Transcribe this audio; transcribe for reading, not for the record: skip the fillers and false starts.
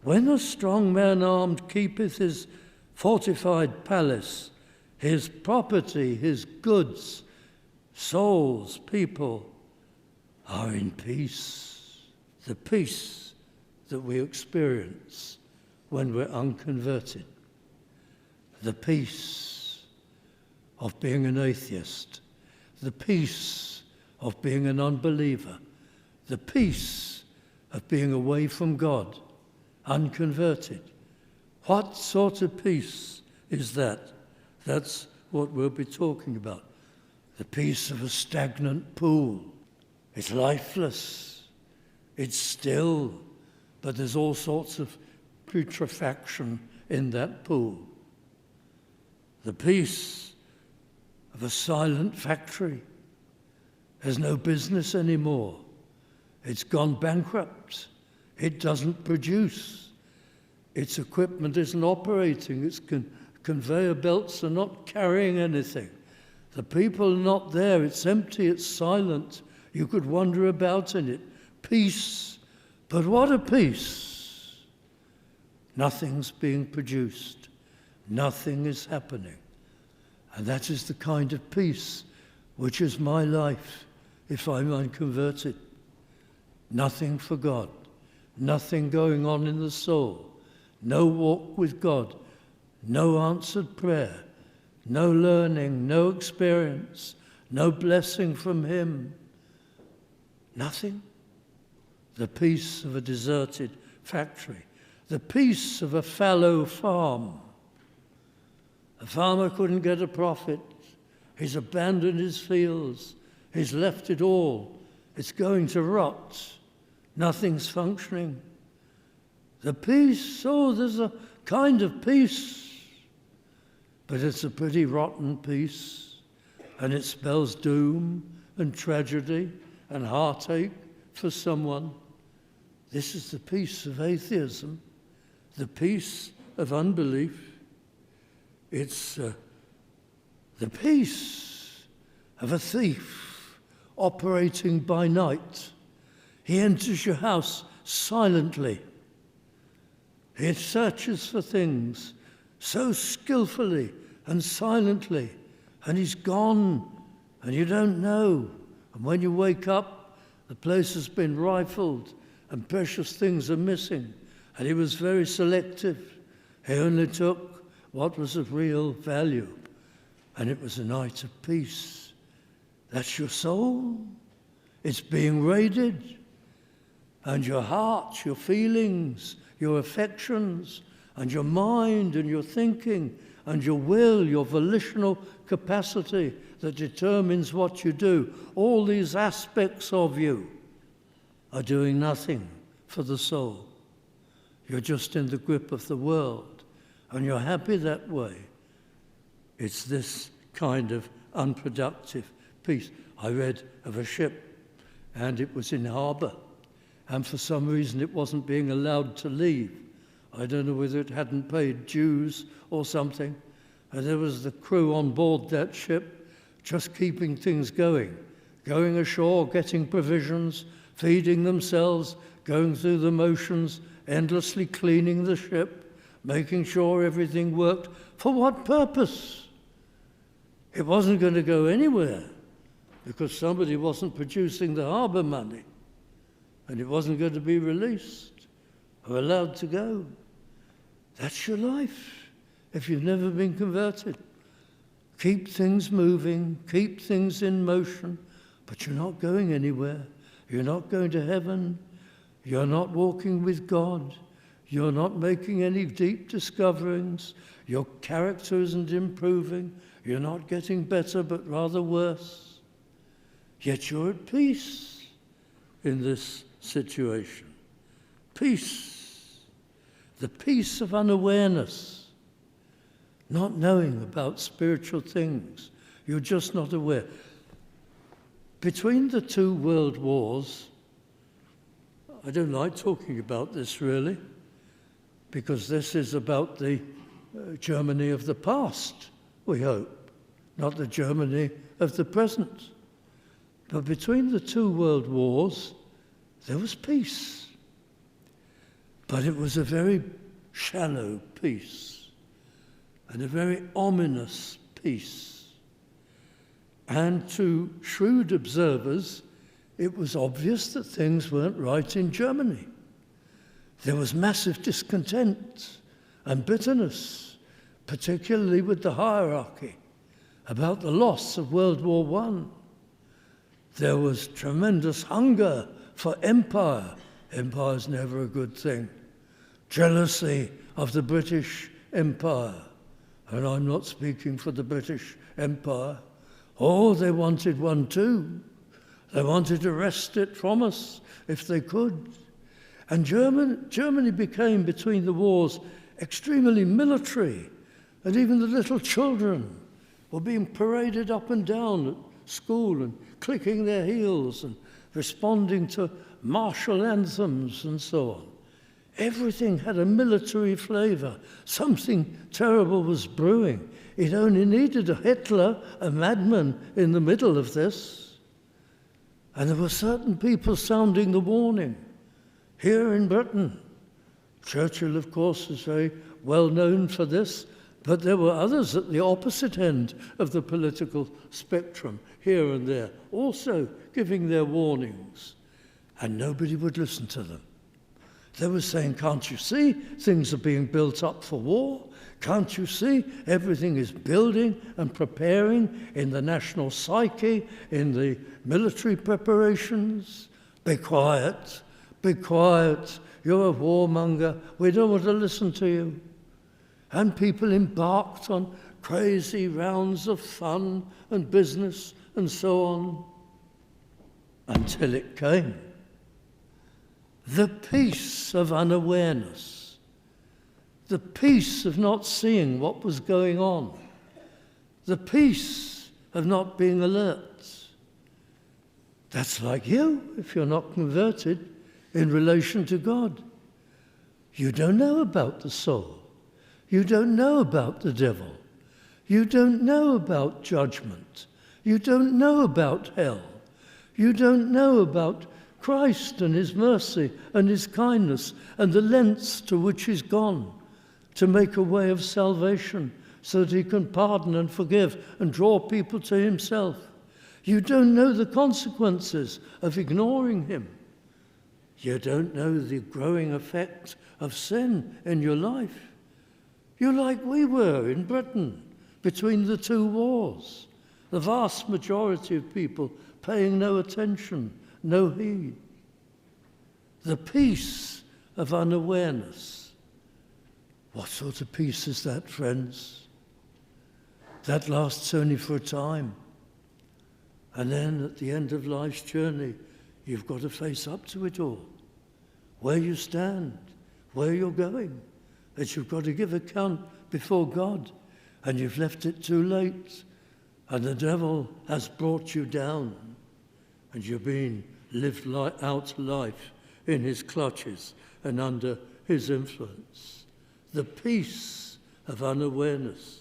When a strong man armed keepeth his fortified palace, his property, his goods, souls, people are in peace. The peace that we experience when we're unconverted. The peace of being an atheist. The peace of being an unbeliever. The peace of being away from God, unconverted. What sort of peace is that? That's what we'll be talking about. The peace of a stagnant pool. It's lifeless. It's still, but there's all sorts of putrefaction in that pool. The peace of a silent factory. Has no business anymore. It's gone bankrupt. It doesn't produce. Its equipment isn't operating. Its conveyor belts are not carrying anything. The people are not there. It's empty. It's silent. You could wander about in it. Peace. But what a peace. Nothing's being produced. Nothing is happening. And that is the kind of peace which is my life if I'm unconverted. Nothing for God. Nothing going on in the soul. No walk with God. No answered prayer. No learning. No experience. No blessing from Him. Nothing. The peace of a deserted factory. The peace of a fallow farm. A farmer couldn't get a profit. He's abandoned his fields. He's left it all. It's going to rot. Nothing's functioning. The peace, oh, there's a kind of peace. But it's a pretty rotten peace. And it spells doom and tragedy and heartache for someone. This is the peace of atheism, the peace of unbelief. It's the peace of a thief operating by night. He enters your house silently. He searches for things so skillfully and silently, and he's gone, and you don't know. And when you wake up, the place has been rifled, and precious things are missing. And he was very selective. He only took what was of real value, and it was a night of peace. That's your soul. It's being raided. And your heart, your feelings, your affections, and your mind, and your thinking, and your will, your volitional capacity that determines what you do. All these aspects of you are doing nothing for the soul. You're just in the grip of the world, and you're happy that way. It's this kind of unproductive peace. I read of a ship, and it was in harbour, and for some reason it wasn't being allowed to leave. I don't know whether it hadn't paid dues or something. And there was the crew on board that ship just keeping things going ashore, getting provisions, feeding themselves, going through the motions, endlessly cleaning the ship, making sure everything worked. For what purpose? It wasn't going to go anywhere because somebody wasn't producing the harbour money, and it wasn't going to be released or allowed to go. That's your life if you've never been converted. Keep things moving, keep things in motion, but you're not going anywhere. You're not going to heaven. You're not walking with God. You're not making any deep discoverings. Your character isn't improving. You're not getting better, but rather worse. Yet you're at peace in this situation. Peace. The peace of unawareness. Not knowing about spiritual things. You're just not aware. Between the two world wars, I don't like talking about this really, because this is about the Germany of the past, we hope, not the Germany of the present. But between the two world wars, there was peace. But it was a very shallow peace and a very ominous peace. And to shrewd observers, it was obvious that things weren't right in Germany. There was massive discontent and bitterness, particularly with the hierarchy, about the loss of World War I. There was tremendous hunger for empire. Empire's never a good thing. Jealousy of the British Empire. And I'm not speaking for the British Empire. Oh, they wanted one too. They wanted to wrest it from us if they could. And Germany became, between the wars, extremely military. And even the little children were being paraded up and down at school and clicking their heels and responding to martial anthems and so on. Everything had a military flavour. Something terrible was brewing. It only needed a Hitler, a madman, in the middle of this. And there were certain people sounding the warning. Here in Britain, Churchill, of course, is very well known for this, but there were others at the opposite end of the political spectrum, here and there, also giving their warnings. And nobody would listen to them. They were saying, can't you see things are being built up for war? Can't you see everything is building and preparing in the national psyche, in the military preparations? Be quiet, you're a warmonger, we don't want to listen to you. And people embarked on crazy rounds of fun and business and so on, until it came. The peace of unawareness, the peace of not seeing what was going on, the peace of not being alert. That's like you if you're not converted in relation to God. You don't know about the soul. You don't know about the devil. You don't know about judgment. You don't know about hell. You don't know about Christ and his mercy and his kindness and the lengths to which he's gone to make a way of salvation so that he can pardon and forgive and draw people to himself. You don't know the consequences of ignoring him. You don't know the growing effect of sin in your life. You're like we were in Britain between the two wars. The vast majority of people paying no attention, no heed. The peace of unawareness. What sort of peace is that, friends? That lasts only for a time. And then at the end of life's journey, you've got to face up to it all. Where you stand, where you're going. That you've got to give account before God. And you've left it too late. And the devil has brought you down. And you've been lived out life in his clutches and under his influence. The peace of unawareness.